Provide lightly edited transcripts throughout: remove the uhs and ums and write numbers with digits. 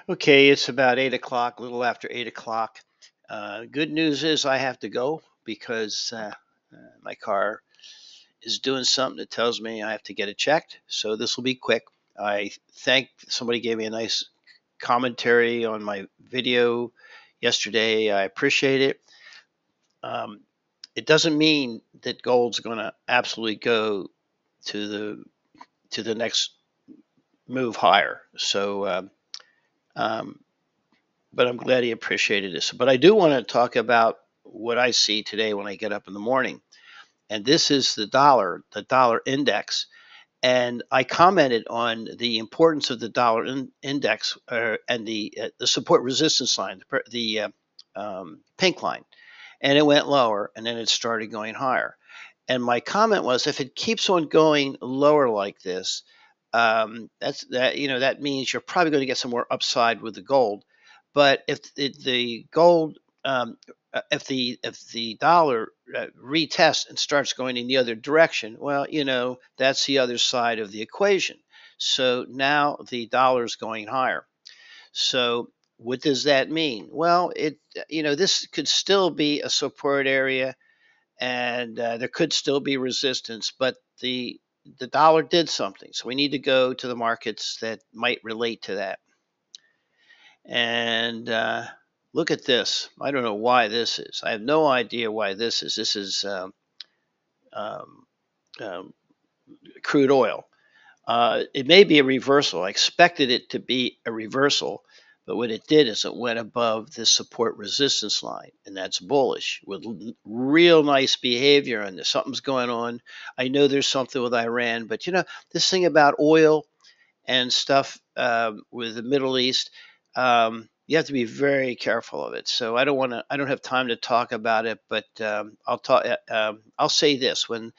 Okay, it's about 8 o'clock, a little after 8 o'clock. Good news is I have to go because my car is doing something that tells me I have to get it checked. So this will be quick. I thank somebody gave me a nice commentary on my video yesterday. I appreciate it. Um, it doesn't mean that gold's going to absolutely go to the next move higher. Um, but I'm glad he appreciated this. But I do want to talk about what I see today when I get up in the morning. And this is the dollar index. And I commented on the importance of the dollar index and the support resistance line, the pink line. And it went lower and then it started going higher. And my comment was if it keeps on going lower like this, that means you're probably going to get some more upside with the gold. But if the gold if the dollar retests and starts going in the other direction, well, that's the other side of the equation. So now the dollar is going higher. So what does that mean? Well, this could still be a support area, and there could still be resistance, but the dollar did something. So we need to go to the markets that might relate to that. And look at this. I don't know why this is. I have no idea why this is. This is um, um, crude oil. It may be a reversal. I expected it to be a reversal, but what it did is it went above the support resistance line, and that's bullish with real nice behavior. And there's something's going on. I know there's something with Iran, but this thing about oil and stuff with the Middle East, you have to be very careful of it. So I don't want to. I don't have time to talk about it, but I'll talk. I'll say this: when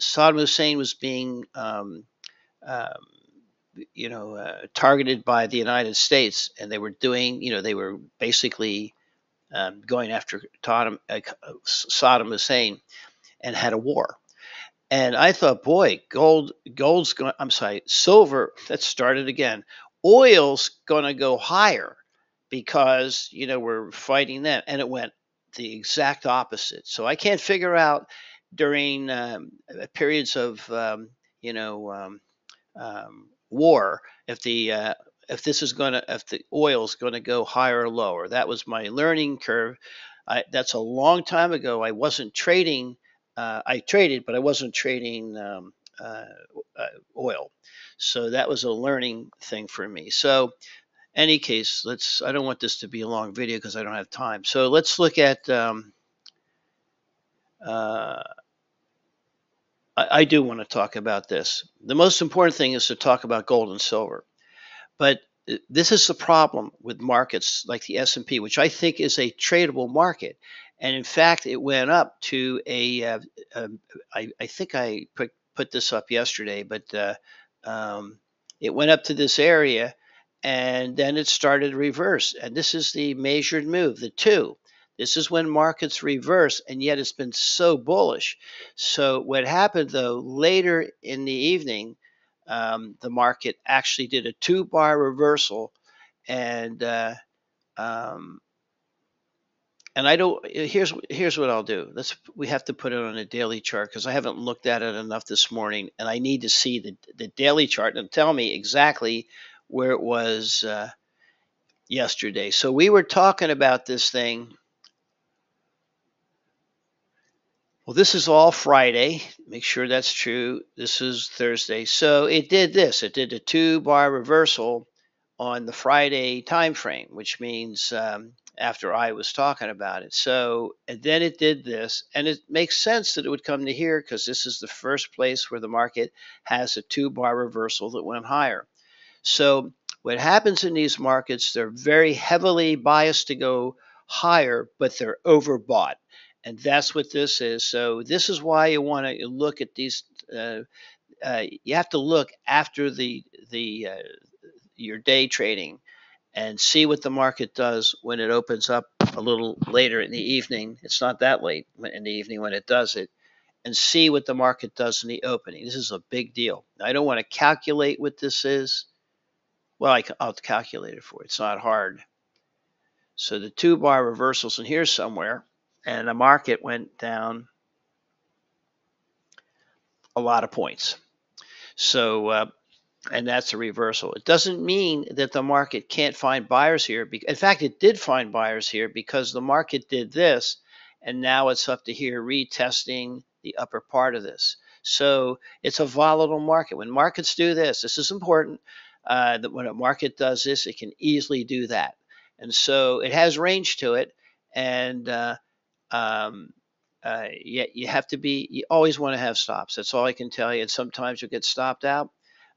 Saddam Hussein was being um, targeted by the United States, and they were doing, they were basically going after Saddam Hussein and had a war. And I thought, boy, gold's going. I'm sorry, silver. Let's start it again. Oil's going to go higher because we're fighting them, and it went the exact opposite. So I can't figure out during periods of war if the oil is going to go higher or lower. That was my learning curve. That's a long time ago. I wasn't trading. I traded, but I wasn't trading uh, uh, oil. So that was a learning thing for me. So any case, let's. I don't want this to be a long video because I don't have time. So let's look at. Uh, I do want to talk about this. The most important thing is to talk about gold and silver. But this is the problem with markets like the S&P, which I think is a tradable market. And in fact, it went up to I think I put this up yesterday, but it went up to this area and then it started to reverse. And this is the measured move, the two. This is when markets reverse, and yet it's been so bullish. So what happened though later in the evening, the market actually did a two-bar reversal, and um, I don't. Here's what I'll do. We have to put it on a daily chart because I haven't looked at it enough this morning, and I need to see the daily chart and tell me exactly where it was yesterday. So we were talking about this thing. Well, this is all Friday. Make sure that's true. This is Thursday. So it did this. It did a two-bar reversal on the Friday time frame, which means after I was talking about it. So and then it did this, and it makes sense that it would come to here because this is the first place where the market has a two-bar reversal that went higher. So what happens in these markets, they're very heavily biased to go higher, but they're overbought. And that's what this is. So this is why you want to look at these. You have to look after the your day trading and see what the market does when it opens up a little later in the evening. It's not that late in the evening when it does it, and see what the market does in the opening. This is a big deal. I don't want to calculate what this is. Well, I'll calculate it for you. It's not hard. So the 2-bar reversals in here somewhere, and the market went down a lot of points. So, and that's a reversal. It doesn't mean that the market can't find buyers here. In fact, it did find buyers here because the market did this, and now it's up to here retesting the upper part of this. So it's a volatile market. When markets do this, this is important, that when a market does this, it can easily do that. And so it has range to it, and um, you have to be, you always want to have stops. That's all I can tell you. And sometimes you'll get stopped out.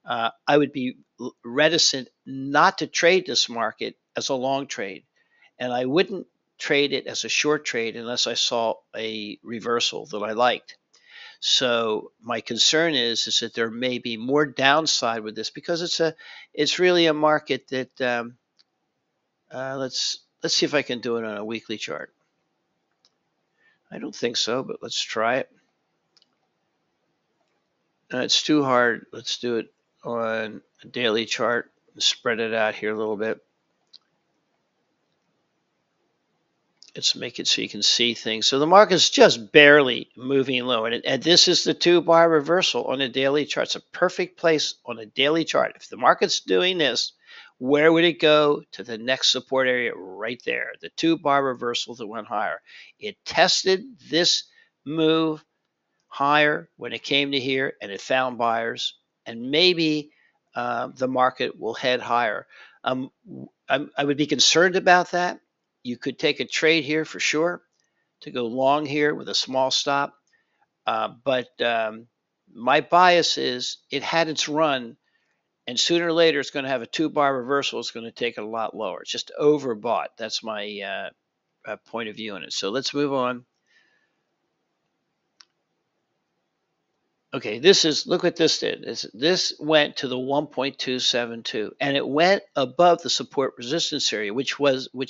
I would be reticent not to trade this market as a long trade, and I wouldn't trade it as a short trade unless I saw a reversal that I liked. So my concern is that there may be more downside with this because it's really a market that let's see if I can do it on a weekly chart. I don't think so, but let's try it. It's too hard. Let's do it on a daily chart. Spread it out here a little bit. Let's make it so you can see things. So the market's just barely moving lower. And this is the 2-bar reversal on a daily chart. It's a perfect place on a daily chart. If the market's doing this, where would it go? To the next support area right there, the 2-bar reversal that went higher. It tested this move higher when it came to here, and it found buyers, and maybe the market will head higher. I would be concerned about that. You could take a trade here for sure to go long here with a small stop, but my bias is it had its run, and sooner or later it's going to have a 2-bar reversal. It's going to take it a lot lower. It's just overbought. That's my point of view on it. So let's move on. Okay, look what this did. This went to the 1.272, and it went above the support resistance area, which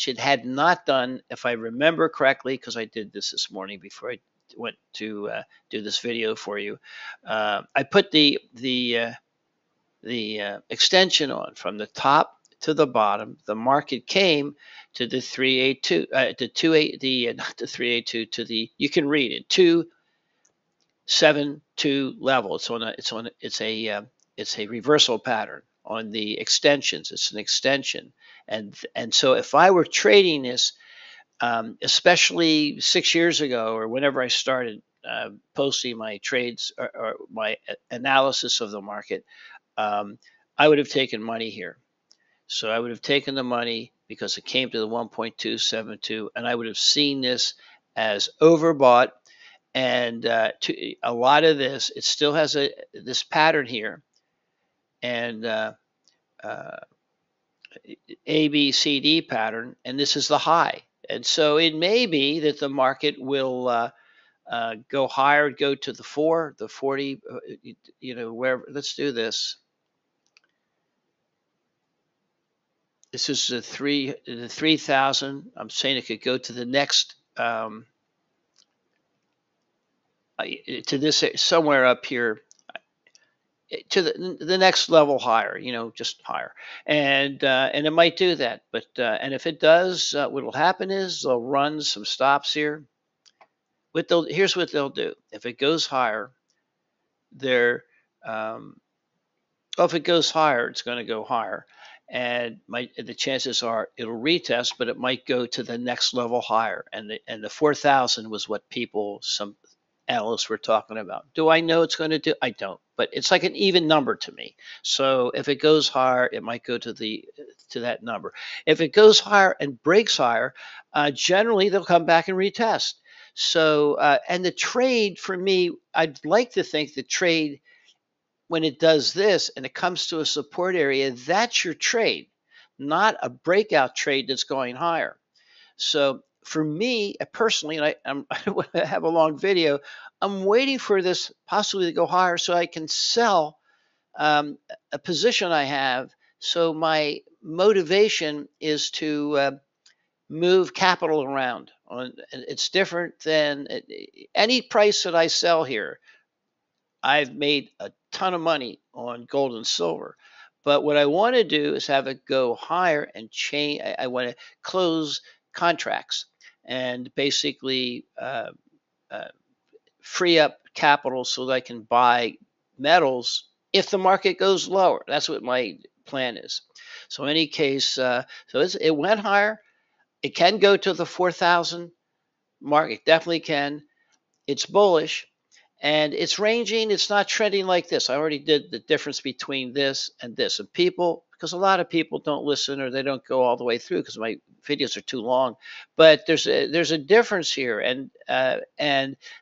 it had not done, if I remember correctly, because I did this morning before I went to do this video for you. I put the extension on from the top to the bottom. The market came to the 382, to 28, not the 382, to the, you can read it, 272 level. It's a reversal pattern on the extensions. It's an extension, and so if I were trading this, especially 6 years ago or whenever I started posting my trades or my analysis of the market, I would have taken money here. So I would have taken the money because it came to the 1.272, and I would have seen this as overbought. And a lot of this, it still has this pattern here, and A, B, C, D pattern, and this is the high. And so it may be that the market will go higher, go to the 40, wherever. Let's do this. This is the 3,000. I'm saying it could go to the next, to this somewhere up here, to the next level higher, just higher, and it might do that. But and if it does, what will happen is they'll run some stops here. Here's what they'll do. If it goes higher, if it goes higher, it's going to go higher, and the chances are it'll retest, but it might go to the next level higher, and the 4,000 was what some analysts were talking about. Do I know it's going to do? I don't, but it's like an even number to me. So if it goes higher, it might go to that number. If it goes higher and breaks higher, generally they'll come back and retest. So and the trade for me, I'd like to think the trade, when it does this and it comes to a support area, that's your trade, not a breakout trade that's going higher. So for me personally, and I don't want to have a long video, I'm waiting for this possibly to go higher so I can sell a position I have. So my motivation is to move capital around. It's different than any price that I sell here. I've made a ton of money on gold and silver, But what I want to do is have it go higher and change. I want to close contracts and basically uh, free up capital so that I can buy metals if the market goes lower. That's what my plan is. So in any case, it went higher. It can go to the 4,000 mark. It definitely can. It's bullish and it's ranging. It's not trending like this. I already did the difference between this and this. And people, because a lot of people don't listen or they don't go all the way through because my videos are too long. But there's a difference here, and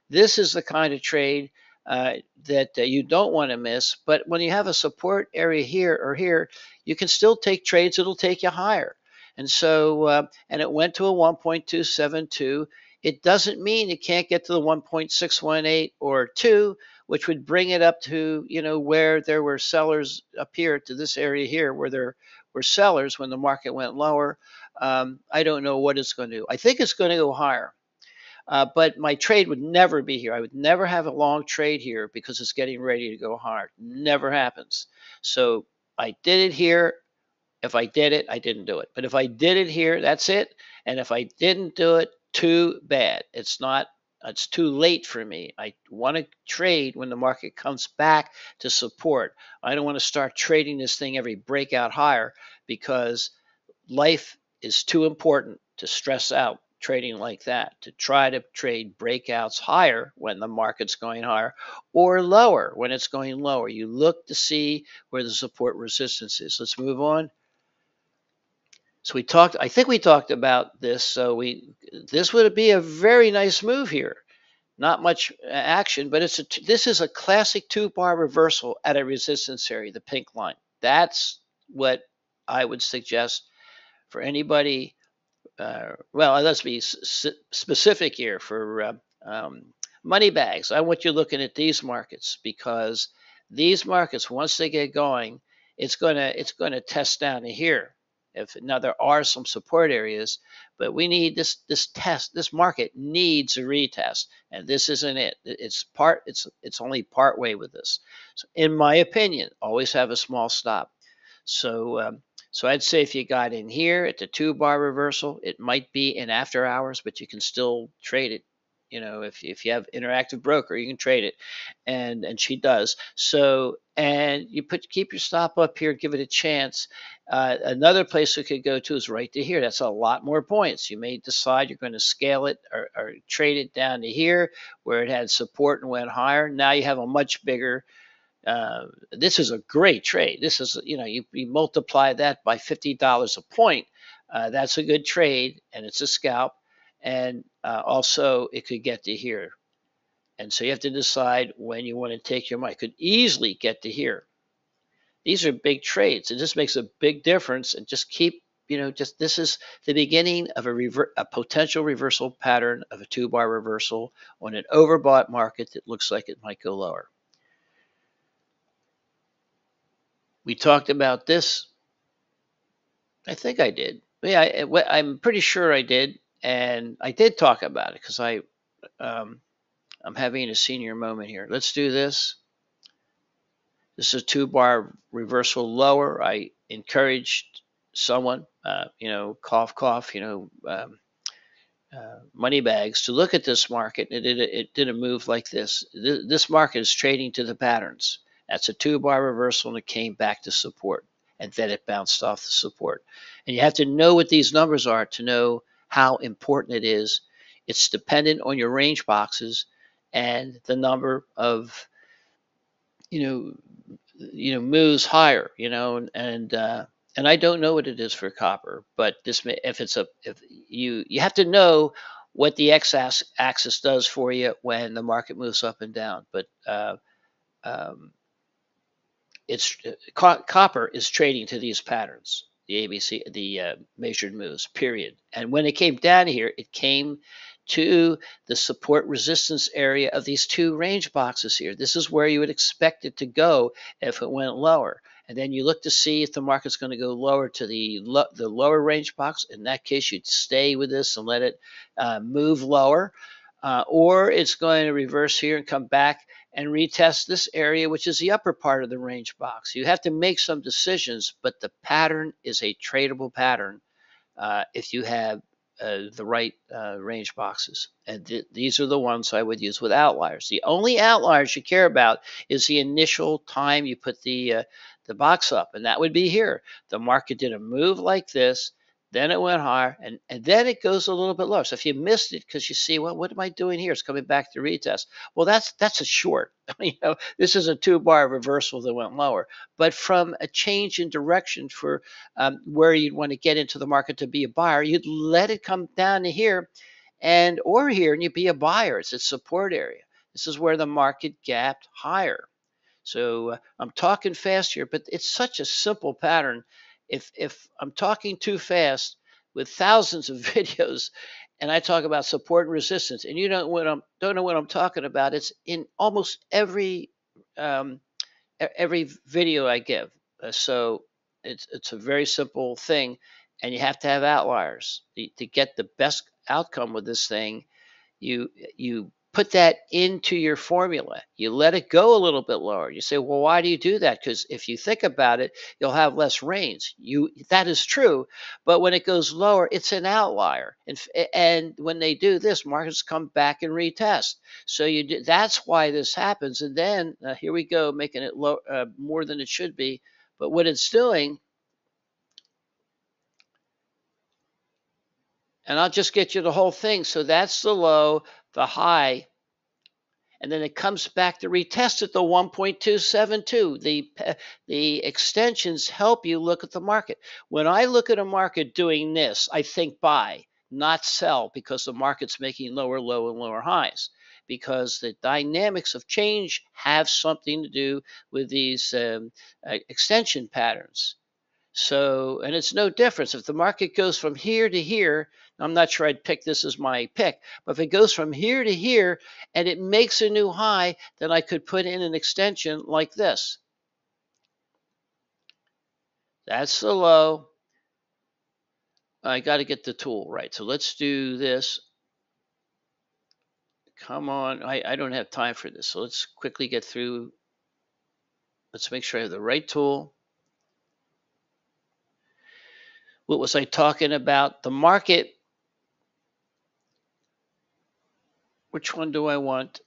this is the kind of trade that you don't want to miss. But when you have a support area here or here, you can still take trades. It'll take you higher. And so, and it went to a 1.272. It doesn't mean it can't get to the 1.618 or 2, which would bring it up to, where there were sellers up here to this area here where there were sellers when the market went lower. I don't know what it's going to do. I think it's going to go higher. But my trade would never be here. I would never have a long trade here because it's getting ready to go hard. Never happens. So I did it here. If I did it, I didn't do it. But if I did it here, that's it. And if I didn't do it, too bad. It's too late for me. I want to trade when the market comes back to support. I don't want to start trading this thing every breakout higher because life is too important to stress out trading like that, to try to trade breakouts higher when the market's going higher or lower when it's going lower. You look to see where the support resistance is. Let's move on. So I think we talked about this. So this would be a very nice move here. Not much action, but this is a classic 2-bar reversal at a resistance area, the pink line. That's what I would suggest for anybody. Well, let's be specific here for money bags. I want you looking at these markets because these markets, once they get going, it's gonna test down to here. Now there are some support areas, but we need this test. This market needs a retest, and this isn't it. It's only part way with this. So in my opinion, always have a small stop. So I'd say if you got in here at the 2-bar reversal, it might be in after hours, but you can still trade it. If you have Interactive Broker, you can trade it, and she does. So and you keep your stop up here, give it a chance. Another place we could go to is right to here. That's a lot more points. You may decide you're going to scale it or trade it down to here where it had support and went higher. Now you have a much bigger. This is a great trade. This is, you multiply that by $50 a point. That's a good trade, and it's a scalp. And also, it could get to here. And so you have to decide when you want to take your money. It could easily get to here. These are big trades. It just makes a big difference. And just keep, this is the beginning of a potential reversal pattern of a 2-bar reversal on an overbought market that looks like it might go lower. We talked about this. I think I did. Yeah, I'm pretty sure I did, and I did talk about it because I'm having a senior moment here. Let's do this. This is a 2-bar reversal lower. I encouraged someone, cough, cough, money bags to look at this market. It did a move like this. This market is trading to the patterns. That's a 2-bar reversal, and it came back to support, and then it bounced off the support. And you have to know what these numbers are to know how important it is. It's dependent on your range boxes and the number of moves higher, and I don't know what it is for copper, but if you have to know what the x-axis does for you when the market moves up and down. But it's copper is trading to these patterns, the ABC, the measured moves, period. And when it came down here, it came to the support resistance area of these 2 range boxes here. This is where you would expect it to go if it went lower. And then you look to see if the market's going to go lower to the lower range box. In that case, you'd stay with this and let it move lower. Or it's going to reverse here and come back and retest this area, which is the upper part of the range box. You have to make some decisions, but the pattern is a tradable pattern if you have the right range boxes. And these are the ones I would use with outliers. The only outliers you care about is the initial time you put the box up, and that would be here. The market did a move like this, then it went higher, and then it goes a little bit lower. So if you missed it because you see, well, what am I doing here? It's coming back to retest. Well, that's a short. This is a 2-bar reversal that went lower. But from a change in direction for where you'd want to get into the market to be a buyer, you'd let it come down to here or here, and you'd be a buyer. It's a support area. This is where the market gapped higher. So I'm talking fast here, but it's such a simple pattern. If I'm talking too fast with thousands of videos, and I talk about support and resistance, and you don't know what I'm talking about, it's in almost every video I give. So it's a very simple thing, and you have to have outliers to get the best outcome with this thing. You put that into your formula. You let it go a little bit lower. You say, well, why do you do that? Because if you think about it, you'll have less range. That is true, but when it goes lower, it's an outlier. And when they do this, markets come back and retest. So that's why this happens. And then here we go, making it low more than it should be. But what it's doing, and I'll just get you the whole thing. So that's the low, the high, and then it comes back to retest at the 1.272. The extensions help you look at the market. When I look at a market doing this, I think buy, not sell, because the market's making lower low and lower highs, because the dynamics of change have something to do with these extension patterns. So, and it's no difference. If the market goes from here to here, I'm not sure I'd pick this as my pick, but if it goes from here to here and it makes a new high, then I could put in an extension like this. That's the low. I got to get the tool right. So let's do this. Come on. I don't have time for this. So let's quickly get through. Let's make sure I have the right tool. What was I talking about? The market. Which one do I want?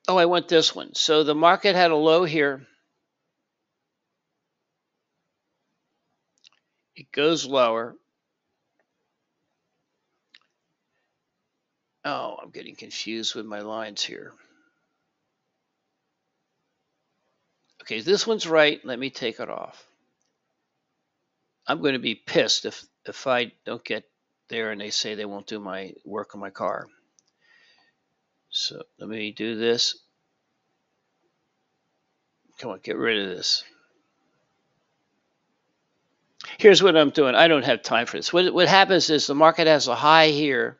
Oh, I want this one. So the market had a low here. It goes lower. Oh, I'm getting confused with my lines here. Okay, this one's right. Let me take it off. I'm going to be pissed if I don't get there and they say they won't do my work on my car. So let me do this. Come on, get rid of this. Here's what I'm doing. I don't have time for this. What happens is the market has a high here.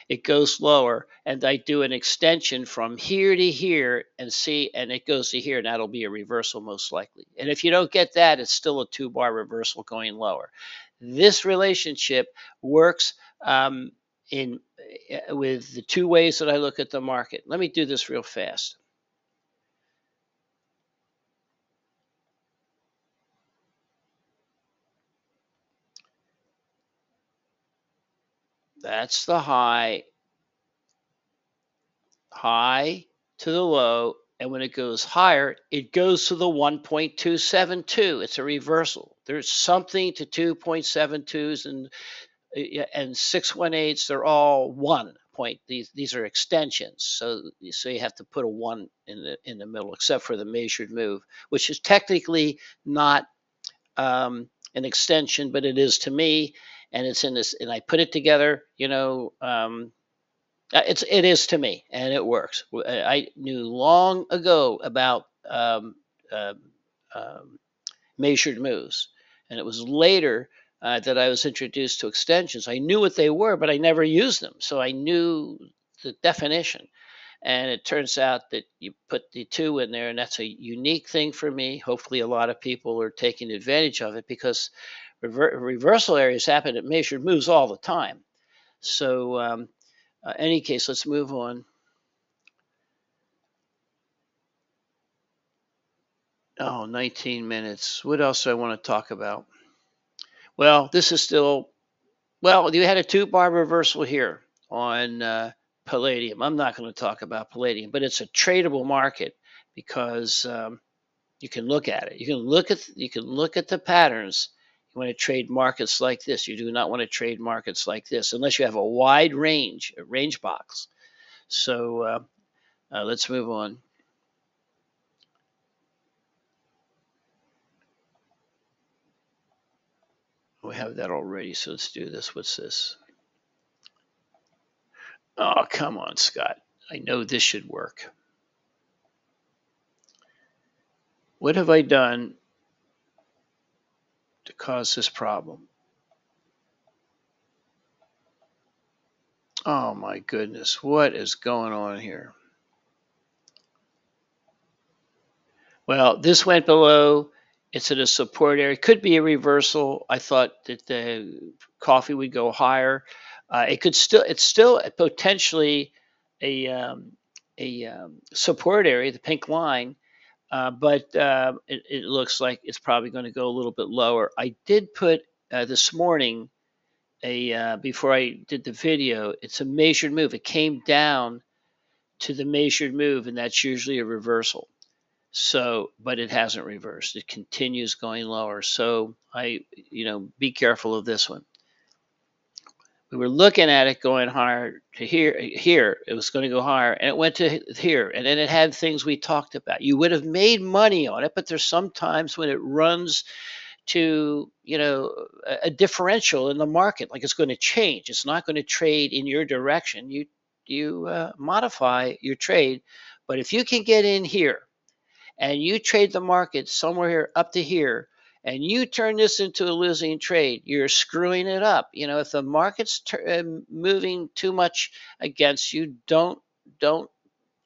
It goes lower, and I do an extension from here to here and see, and it goes to here, and that'll be a reversal most likely. And if you don't get that, it's still a 2-bar reversal going lower. This relationship works with the two ways that I look at the market. Let me do this real fast. That's the high to the low, and when it goes higher, it goes to the 1.272. It's a reversal. There's something to 2.72s and 618s. They're all 1 point. These are extensions, so you have to put a 1 in the middle, except for the measured move, which is technically not an extension, but it is to me, and it's in this. And I put it together, it is to me, and it works. I knew long ago about measured moves, and it was later that I was introduced to extensions. I knew what they were, but I never used them, so I knew the definition. And it turns out that you put the 2 in there, and that's a unique thing for me. Hopefully, a lot of people are taking advantage of it, because reversal areas happen at measured moves all the time. So any case, let's move on. Oh, 19 minutes. What else do I want to talk about? Well, this is still, well, you had a two-bar reversal here on palladium. I'm not going to talk about palladium, but it's a tradable market because you can look at it. You can look at the patterns. You want to trade markets like this. You do not want to trade markets like this unless you have a wide range, a range box. So let's move on. We have that already, so let's do this. What's this? Oh, come on, Scott. I know this should work. What have I done to cause this problem? Oh my goodness, what is going on here? Well, this went below. It's at a support area. Could be a reversal. I thought that the coffee would go higher. It's still potentially a support area, the pink line, but it looks like it's probably going to go a little bit lower. I did put this morning before I did the video. It's a measured move. It came down to the measured move, and that's usually a reversal. So, but it hasn't reversed. It continues going lower. So be careful of this one. We were looking at it going higher to here. Here, it was going to go higher, and it went to here, and then it had things we talked about. You would have made money on it, but there's sometimes when it runs to a differential in the market, like it's going to change. It's not going to trade in your direction. You modify your trade, but if you can get in here and you trade the market somewhere here up to here, and you turn this into a losing trade, you're screwing it up. If the market's moving too much against you, don't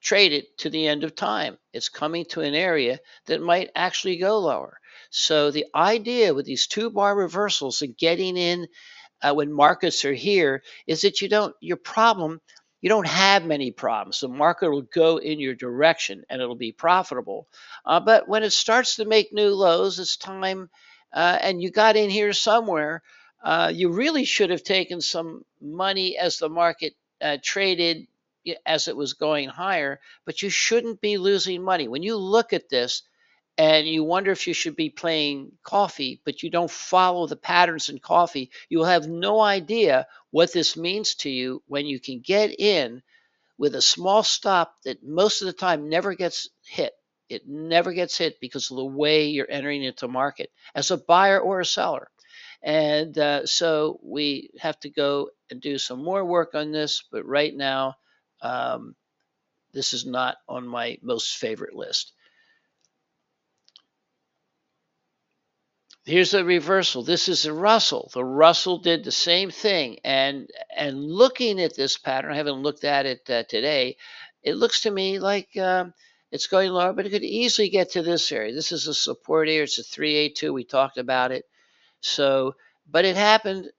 trade it to the end of time. It's coming to an area that might actually go lower. So the idea with these two-bar reversals and getting in when markets are here is that you don't have many problems. The market will go in your direction and it'll be profitable. But when it starts to make new lows, it's time, and you got in here somewhere. You really should have taken some money as the market traded as it was going higher, but you shouldn't be losing money. When you look at this, and you wonder if you should be playing coffee, but you don't follow the patterns in coffee, you will have no idea what this means to you when you can get in with a small stop that most of the time never gets hit. It never gets hit because of the way you're entering into market as a buyer or a seller. And so we have to go and do some more work on this. But right now, um, this is not on my most favorite list. Here's a reversal. This is a Russell. The Russell did the same thing. And looking at this pattern, I haven't looked at it today. It looks to me like it's going lower, but it could easily get to this area. This is a support area. It's a 382. We talked about it. So, but it happened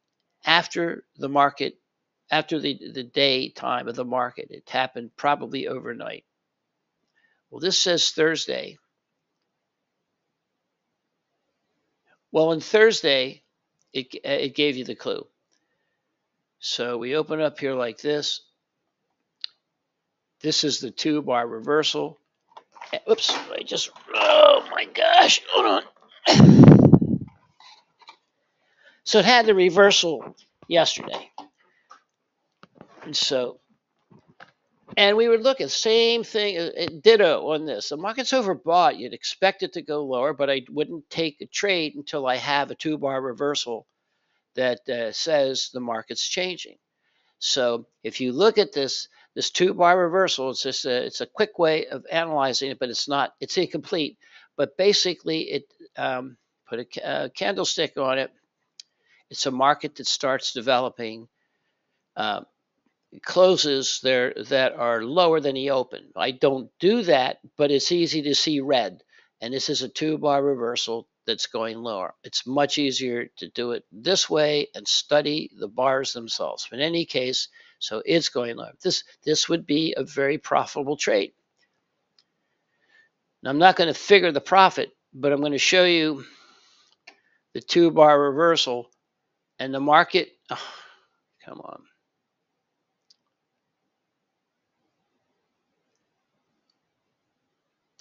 after the market, after the day time of the market. It happened probably overnight. Well, this says Thursday. Well, on Thursday, it gave you the clue. So we open up here like this. This is the two-bar reversal. Oops, oh my gosh, hold on. So it had the reversal yesterday. And we would look at the same thing, ditto on this. The market's overbought. You'd expect it to go lower, but I wouldn't take a trade until I have a two-bar reversal that says the market's changing. So if you look at this two-bar reversal, it's a quick way of analyzing it, but it's incomplete. But basically, it put a candlestick on it. It's a market that starts developing closes there that are lower than the open. I don't do that, but it's easy to see red. And this is a two-bar reversal that's going lower. It's much easier to do it this way and study the bars themselves. But in any case, so it's going lower. This would be a very profitable trade. Now, I'm not going to figure the profit but I'm going to show you the 2-bar reversal and the market. Oh, come on.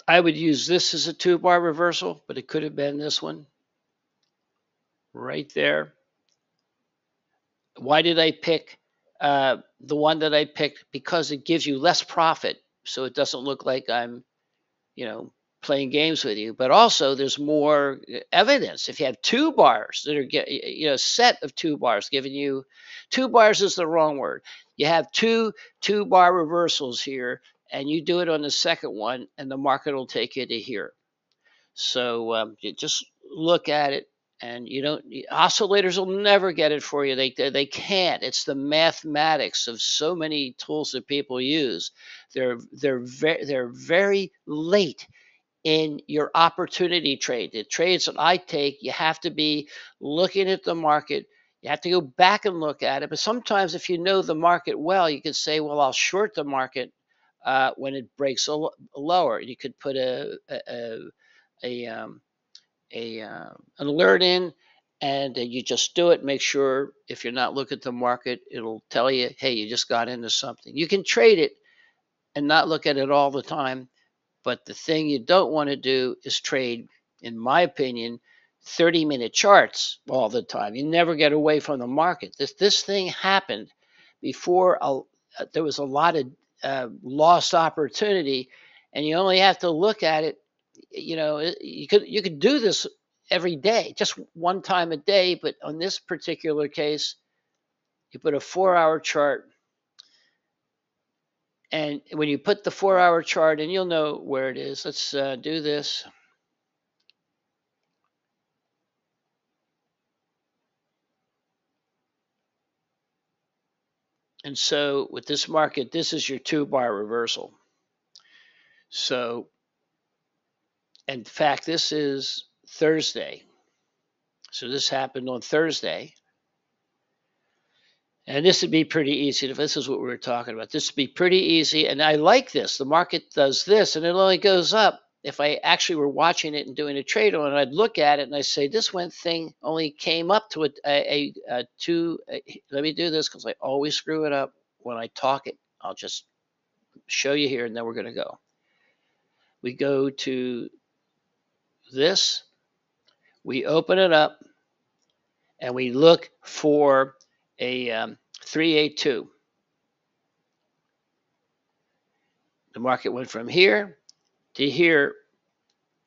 I would use this as a 2-bar reversal, but it could have been this one right there. Why did I pick the one that I picked? Because it gives you less profit, so it doesn't look like I'm, you know, playing games with you. But also, there's more evidence. If you have 2 bars that are, set of 2 bars giving you 2 bars is the wrong word. You have two-bar reversals here, and you do it on the second one, and the market will take you to here. So you just look at it, and you don't. Oscillators will never get it for you. They can't. It's the mathematics of so many tools that people use. They're very late in your opportunity trade. The trades that I take, you have to be looking at the market. You have to go back and look at it. But sometimes, if you know the market well, you can say, "Well, I'll short the market when it breaks lower." You could put a an alert in, and you just do it. Make sure if you're not looking at the market, it'll tell you, hey, you just got into something. You can trade it and not look at it all the time, but the thing you don't want to do is trade, in my opinion, 30-minute charts all the time. You never get away from the market. This thing happened before there was a lot of lost opportunity, and you only have to look at it. You could do this every day, just one time a day, but on this particular case, you put a 4-hour chart, and when you put the 4-hour chart in, you'll know where it is. Let's do this. And so with this market, this is your 2-bar reversal. So, in fact, this is Thursday. So this happened on Thursday. And this would be pretty easy. If this is what we were talking about, this would be pretty easy. And I like this. The market does this, and it only goes up. If I actually were watching it and doing a trade on it, I'd look at it and I say, this thing only came up to a two. Let me do this because I always screw it up when I talk it. I'll just show you here, and then we're going to go. We go to this, we open it up, and we look for a 382. The market went from here to here,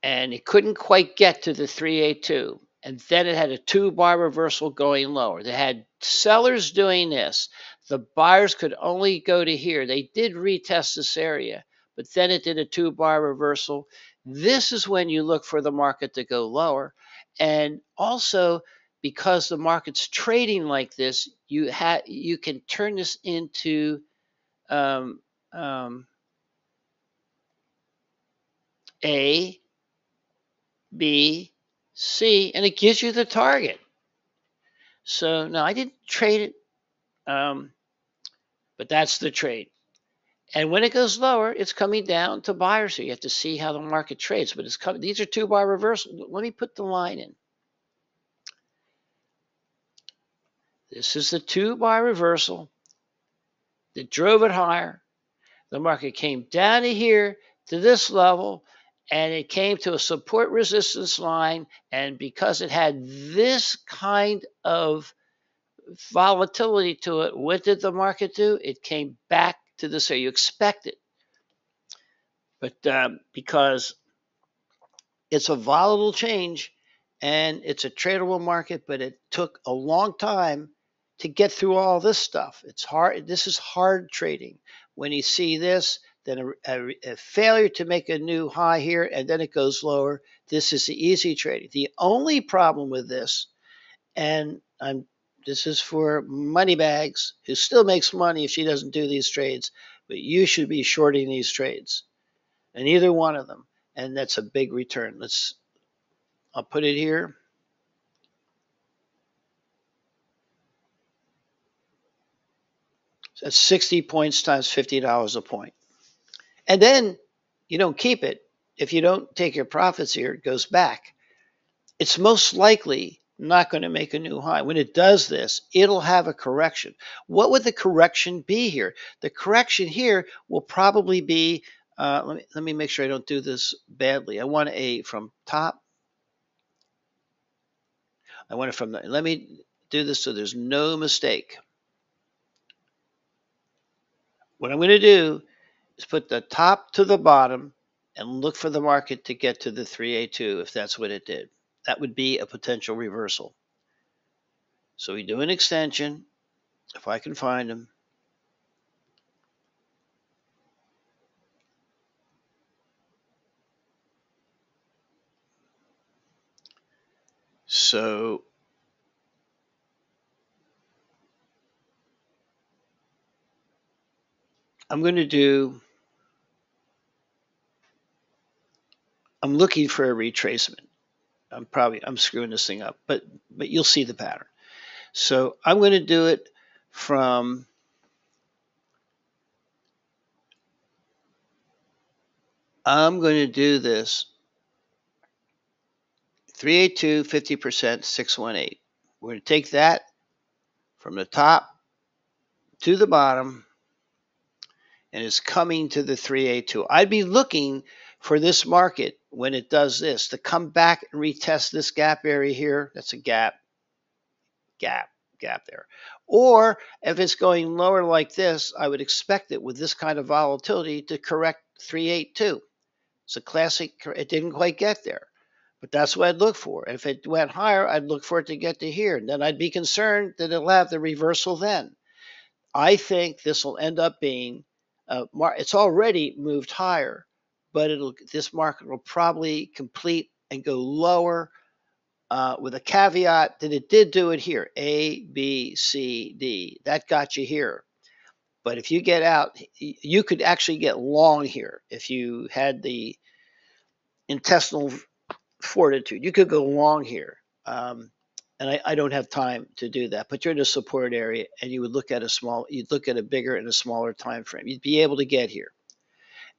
and it couldn't quite get to the 382. And then it had a 2-bar reversal going lower. They had sellers doing this. The buyers could only go to here. They did retest this area, but then it did a 2-bar reversal. This is when you look for the market to go lower. And also, because the market's trading like this, you can turn this into um, A, B, C, and it gives you the target. So now I didn't trade it, but that's the trade. And when it goes lower, it's coming down to buyers. So you have to see how the market trades. But it's coming. These are 2-bar reversals. Let me put the line in. This is the 2-bar reversal that drove it higher. The market came down to here to this level, and it came to a support resistance line. And because it had this kind of volatility to it, what did the market do? It came back to this area. You expect it. But because it's a volatile change and it's a tradable market, but it took a long time to get through all this stuff. It's hard. This is hard trading. When you see this, then a failure to make a new high here, and then it goes lower. This is the easy trading. The only problem with this, and this is for Moneybags, who still makes money if she doesn't do these trades, but you should be shorting these trades, and either one of them, and that's a big return. I'll put it here. So that's 60 points times $50 a point. And then you don't keep it. if you don't take your profits here, it goes back. It's most likely not going to make a new high. When it does this, it'll have a correction. What would the correction be here? The correction here will probably be, let me make sure I don't do this badly. I want a from top. I want it from the, let me do this so there's no mistake. What I'm going to do is put the top to the bottom and look for the market to get to the 382 if that's what it did. That would be a potential reversal. So we do an extension, if I can find them. So I'm going to do, I'm looking for a retracement. I'm screwing this thing up, but you'll see the pattern. So I'm going to do it from, I'm going to do this 382, 50%, 618. We're going to take that from the top to the bottom, and it's coming to the 382. I'd be looking for this market when it does this to come back and retest this gap area here. That's a gap there. Or if it's going lower like this, I would expect it with this kind of volatility to correct 382. It's a classic, it didn't quite get there, but that's what I'd look for. If it went higher, I'd look for it to get to here. And then I'd be concerned that it'll have the reversal then. I think this will end up being, it's already moved higher, but this market will probably complete and go lower, with a caveat that it did do it here, A, B, C, D. That got you here. But if you get out, you could actually get long here if you had the intestinal fortitude. You could go long here. And I don't have time to do that. But you're in a support area, and you would look at you'd look at a bigger and a smaller time frame. You'd be able to get here.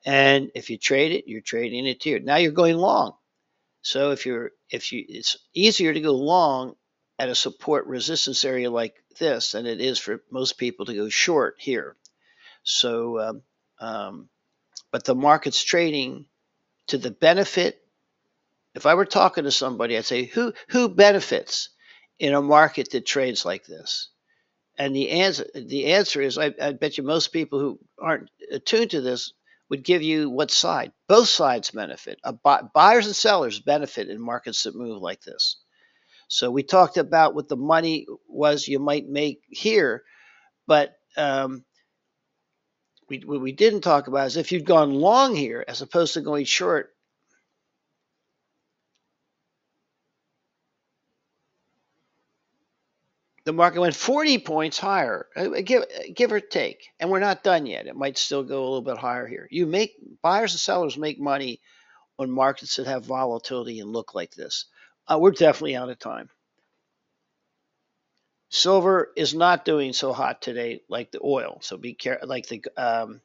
And if you trade it, you're trading it here. Now you're going long. So it's easier to go long at a support resistance area like this than it is for most people to go short here. So, but the market's trading to the benefit. If I were talking to somebody, I'd say, who benefits in a market that trades like this? And the answer is, I bet you most people who aren't attuned to this would give you what side. Both sides benefit. Buyers and sellers benefit in markets that move like this. So we talked about what the money was you might make here, but what we didn't talk about is if you'd gone long here as opposed to going short. The market went 40 points higher, give or take, and we're not done yet. It might still go a little bit higher here. Buyers and sellers make money on markets that have volatility and look like this. We're definitely out of time. Silver is not doing so hot today like the oil, so be careful. I'm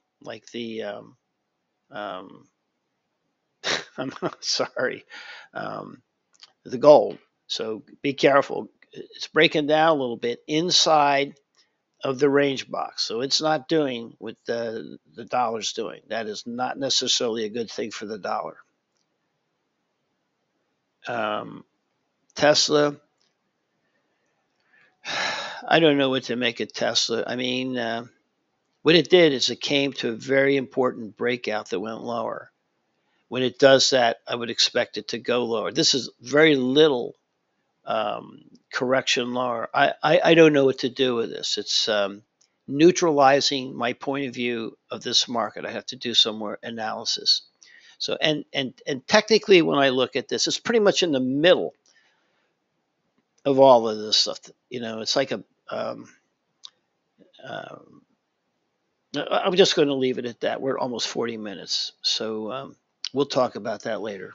sorry, the gold. So be careful. It's breaking down a little bit inside of the range box. So it's not doing what the dollar's doing. That is not necessarily a good thing for the dollar. Tesla, I don't know what to make of Tesla. I mean, what it did is it came to a very important breakout that went lower. When it does that, I would expect it to go lower. This is very little correction lower. I don't know what to do with this. It's neutralizing my point of view of this market. I have to do some more analysis. So and technically, when I look at this, it's pretty much in the middle of all of this stuff. It's like a. I'm just going to leave it at that. We're almost 40 minutes, so we'll talk about that later.